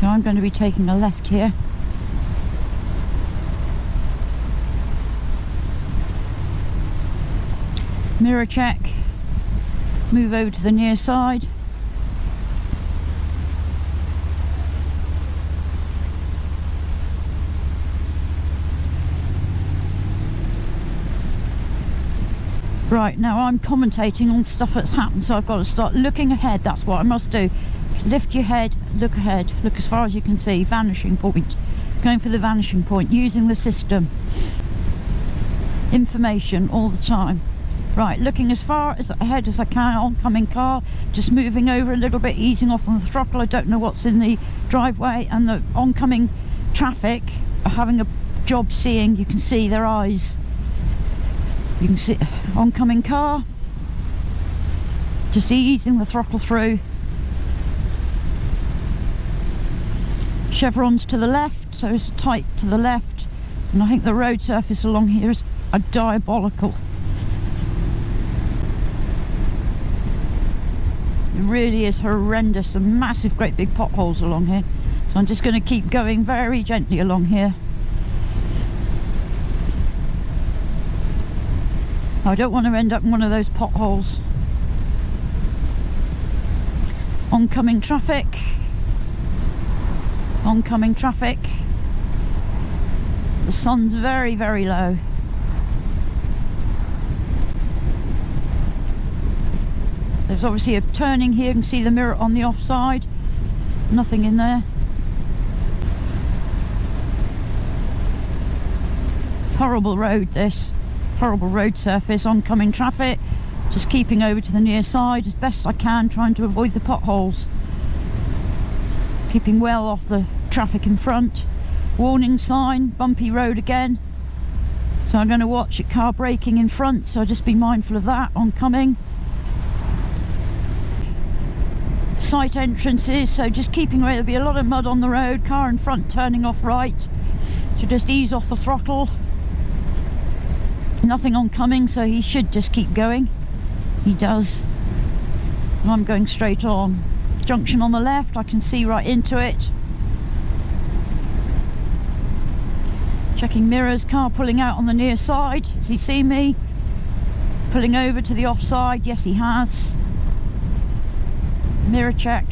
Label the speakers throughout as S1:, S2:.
S1: So I'm going to be taking a left here. Mirror check, move over to the near side. Right, now I'm commentating on stuff that's happened, so I've got to start looking ahead. That's what I must do. Lift your head, look ahead, look as far as you can see. Vanishing point, going for the vanishing point, using the system. Information all the time. Right, looking as far as ahead as I can. Oncoming car, just moving over a little bit, easing off on the throttle. I don't know what's in the driveway, and the oncoming traffic are having a job seeing. You can see their eyes. You can see oncoming car, just easing the throttle through. Chevrons to the left, so it's tight to the left, and I think the road surface along here is diabolical. It really is horrendous. Some massive, great big potholes along here. So I'm just going to keep going very gently along here. I don't want to end up in one of those potholes. Oncoming traffic. Oncoming traffic. The sun's very, very low. There's obviously a turning here. You can see the mirror on the offside. Nothing in there. Horrible road, this. Horrible road surface. Oncoming traffic. Just keeping over to the near side as best I can, trying to avoid the potholes. Keeping well off the traffic in front. Warning sign, bumpy road again. So I'm going to watch a car braking in front, so just be mindful of that. Oncoming. Site entrances, so just keeping away. There'll be a lot of mud on the road. Car in front turning off right, so just ease off the throttle. Nothing oncoming, so he should just keep going. He does. And I'm going straight on. Junction on the left, I can see right into it. Checking mirrors, car pulling out on the near side. Does he see me? Pulling over to the offside, yes he has. Mirror check.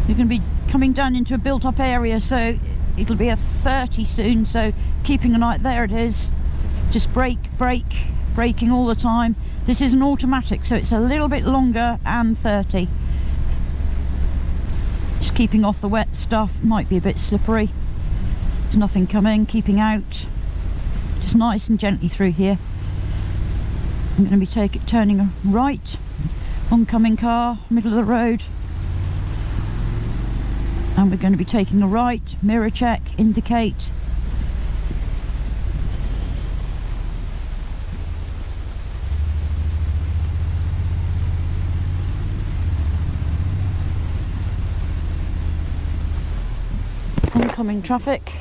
S1: You're going to be coming down into a built up area, so it'll be a 30 soon, so keeping an eye. There it is. Just braking all the time. This is an automatic, so it's a little bit longer, and 30. Just keeping off the wet stuff. Might be a bit slippery. There's nothing coming. Keeping out. Just nice and gently through here. I'm going to be turning a right. Oncoming car, middle of the road. And we're going to be taking a right. Mirror check, indicate. Oncoming traffic.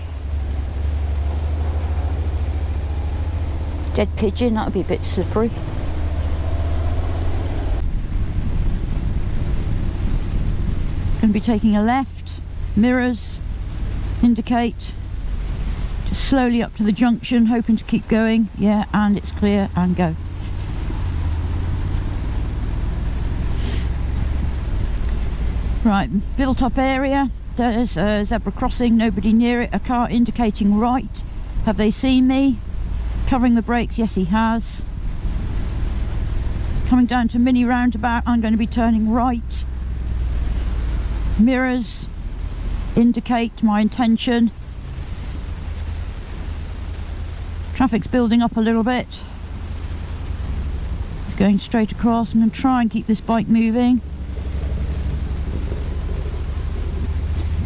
S1: Dead pigeon, that'll be a bit slippery. Going to be taking a left. Mirrors, indicate. Just slowly up to the junction, hoping to keep going. Yeah, and it's clear, and go. Right, built up area. There's a zebra crossing, nobody near it. A car indicating right. Have they seen me? Covering the brakes, yes he has. Coming down to mini roundabout, I'm going to be turning right. Mirrors indicate my intention. Traffic's building up a little bit. It's going straight across. I'm going to try and keep this bike moving.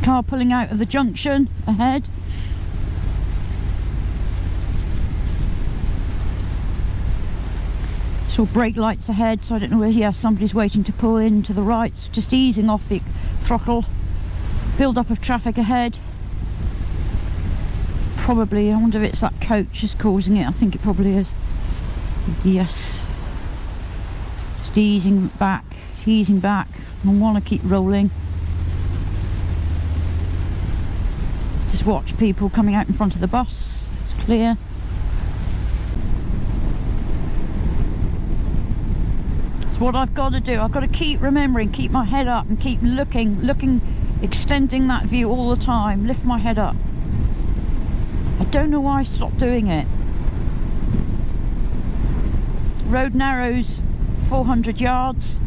S1: Car pulling out of the junction ahead. Saw brake lights ahead, so I don't know where. Yeah, somebody's waiting to pull in to the right. So just easing off the throttle. Build up of traffic ahead. Probably, I wonder if it's that coach is causing it. I think it probably is. Yes. Just easing back. I want to keep rolling. Just watch people coming out in front of the bus. It's clear. It's what I've got to do. I've got to keep remembering, keep my head up and keep looking, extending that view all the time. Lift my head up. I don't know why I stopped doing it. Road narrows 400 yards.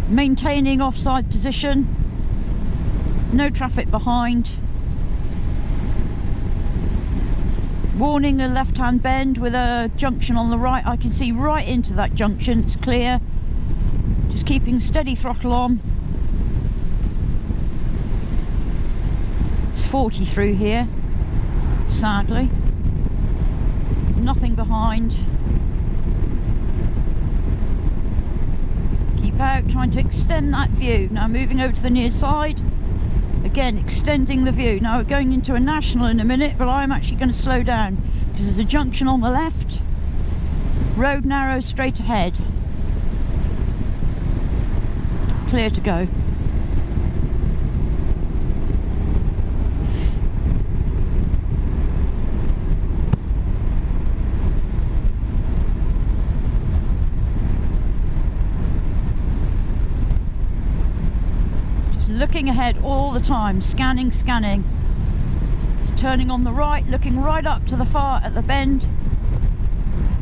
S1: Maintaining offside position. No traffic behind. Warning a left-hand bend with a junction on the right. I can see right into that junction. It's clear. Just keeping steady throttle on. It's 40 through here, sadly. Nothing behind. Keep out, trying to extend that view. Now moving over to the near side. Again, extending the view. Now we're going into a national in a minute, but I'm actually going to slow down because there's a junction on the left. Road narrows straight ahead. Clear to go. Looking ahead all the time, scanning. Just turning on the right, looking right up to the far at the bend.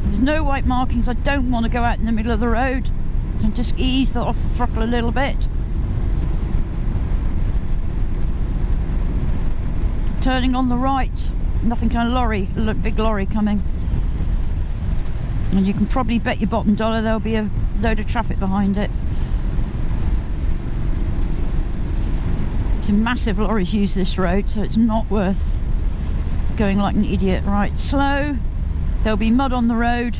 S1: There's no white markings. I don't want to go out in the middle of the road. So just ease off the throttle a little bit. Turning on the right, nothing kind of lorry, big lorry coming. And you can probably bet your bottom dollar there'll be a load of traffic behind it. Massive lorries use this road, so it's not worth going like an idiot. Right, slow. There'll be mud on the road.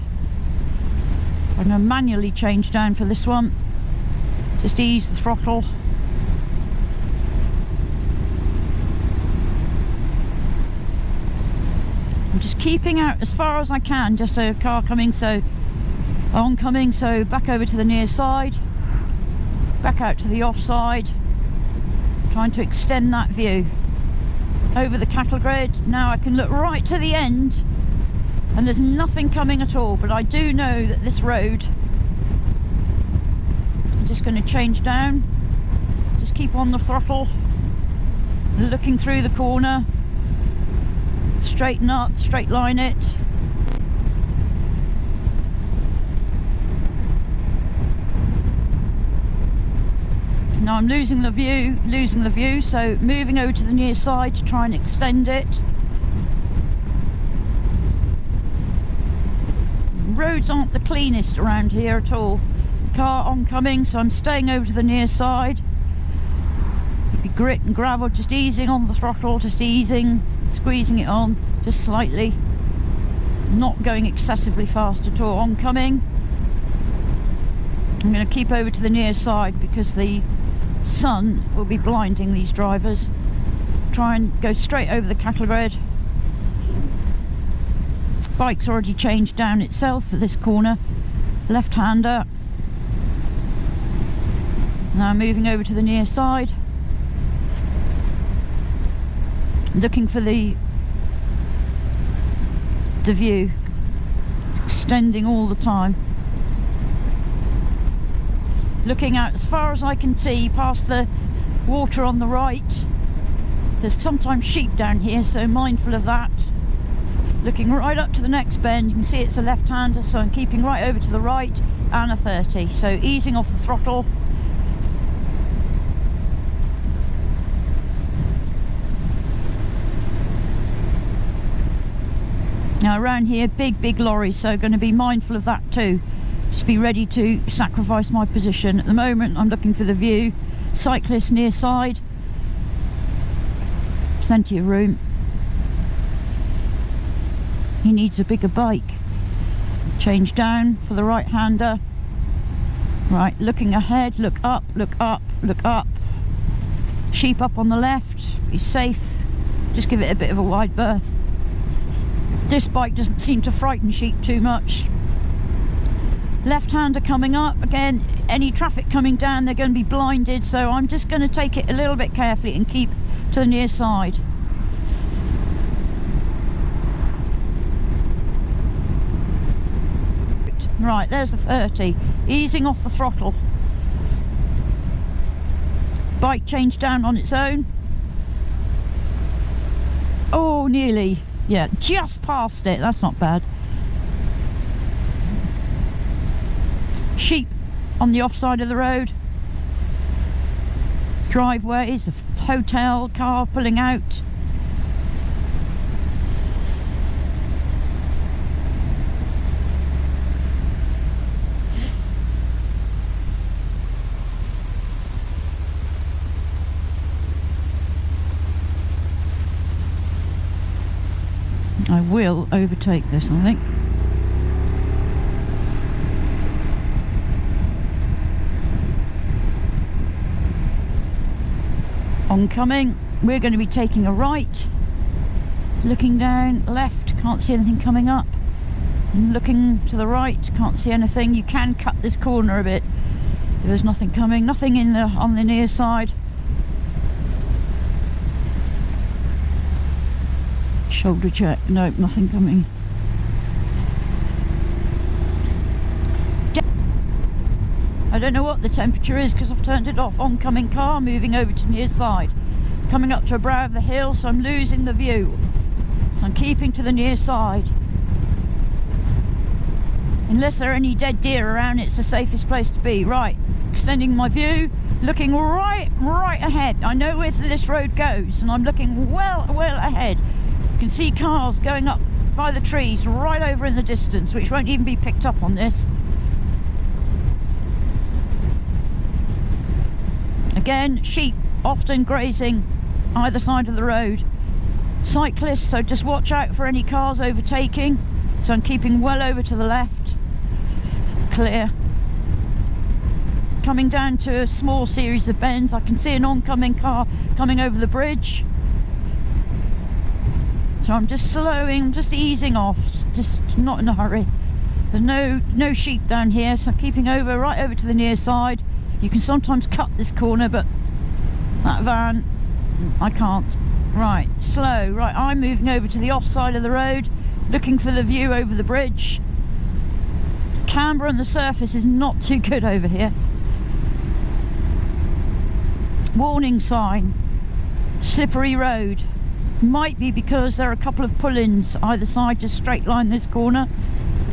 S1: I'm going to manually change down for this one. Just ease the throttle. I'm just keeping out as far as I can, just a car coming, so oncoming, so back over to the near side, back out to the offside. Trying to extend that view over the cattle grid. Now I can look right to the end and there's nothing coming at all, but I do know that this road, I'm just going to change down, just keep on the throttle, looking through the corner, straighten up, straight line it. Now I'm losing the view, so moving over to the near side to try and extend it. Roads aren't the cleanest around here at all. Car oncoming, so I'm staying over to the near side. Be grit and gravel, just easing on the throttle, just easing, squeezing it on, just slightly. Not going excessively fast at all. Oncoming. I'm going to keep over to the near side because the sun will be blinding these drivers. Try and go straight over the cattle grid. Bike's already changed down itself for this corner. Left-hander. Now moving over to the near side. Looking for the view. Extending all the time. Looking out as far as I can see past the water on the right. There's sometimes sheep down here, so mindful of that. Looking right up to the next bend, you can see it's a left-hander, so I'm keeping right over to the right and a 30, so easing off the throttle. Now around here, big lorries, so going to be mindful of that too. Just be ready to sacrifice my position. At the moment I'm looking for the view. Cyclist near side. Plenty of room. He needs a bigger bike. Change down for the right-hander. Right, looking ahead, look up, look up, look up. Sheep up on the left, be safe. Just give it a bit of a wide berth. This bike doesn't seem to frighten sheep too much. Left-hander coming up, again, any traffic coming down, they're going to be blinded, so I'm just going to take it a little bit carefully and keep to the near side. Right, there's the 30, easing off the throttle. Bike changed down on its own. Oh, nearly. Yeah, just past it. That's not bad. Sheep on the off side of the road. Driveways, a hotel, car pulling out. I will overtake this, I think. Oncoming, we're going to be taking a right, looking down left, can't see anything coming up, and looking to the right, can't see anything. You can cut this corner a bit, there's nothing coming, nothing in on the near side. Shoulder check, nope, nothing coming. I don't know what the temperature is because I've turned it off. Oncoming car, moving over to near side. Coming up to a brow of the hill, so I'm losing the view. So I'm keeping to the near side. Unless there are any dead deer around, it's the safest place to be. Right, extending my view, looking right ahead. I know where this road goes, and I'm looking well ahead. You can see cars going up by the trees right over in the distance, which won't even be picked up on this. Again, sheep often grazing either side of the road. Cyclists, so just watch out for any cars overtaking. So I'm keeping well over to the left. Clear. Coming down to a small series of bends. I can see an oncoming car coming over the bridge. So I'm just slowing, I'm just easing off, just not in a hurry. There's no sheep down here, so I'm keeping right over to the near side. You can sometimes cut this corner, but that van, I can't. Right, slow. Right, I'm moving over to the off side of the road, looking for the view over the bridge. Camber on the surface is not too good over here. Warning sign, slippery road. Might be because there are a couple of pull-ins either side, just straight line this corner.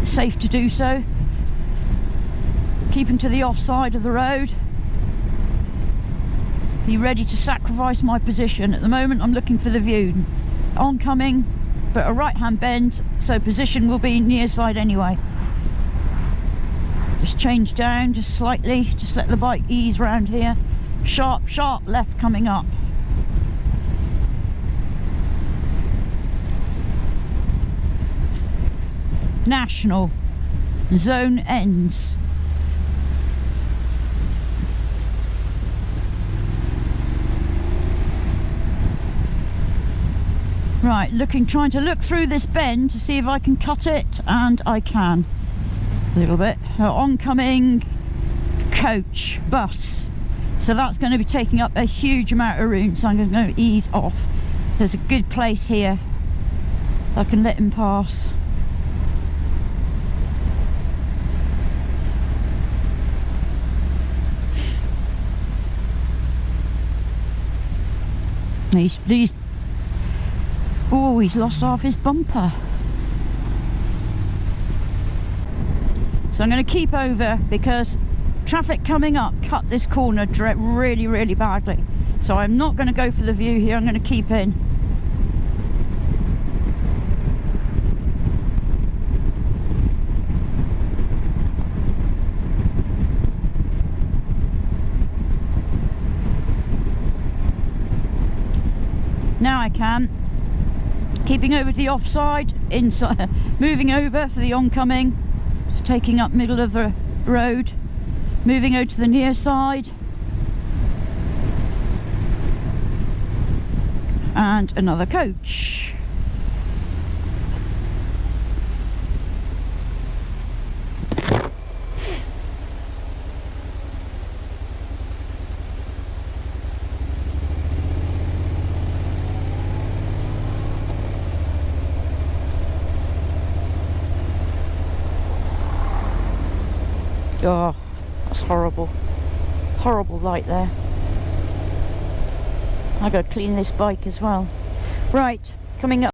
S1: It's safe to do so. Keeping to the off side of the road. Be ready to sacrifice my position. At the moment I'm looking for the view. Oncoming, but a right hand bend, so position will be near side anyway. Just change down just slightly, just let the bike ease round here. Sharp left coming up. National zone ends. Right, trying to look through this bend to see if I can cut it, and I can a little bit. Oncoming coach bus, so that's going to be taking up a huge amount of room, so I'm going to ease off. There's a good place here I can let him pass. He's lost half his bumper. So I'm going to keep over because traffic coming up cut this corner really badly. So I'm not going to go for the view here, I'm going to keep in. Now I can. Keeping over to the offside, inside, moving over for the oncoming, just taking up middle of the road, moving over to the near side, and another coach. Oh, that's horrible. Horrible light there. I gotta clean this bike as well. Right, coming up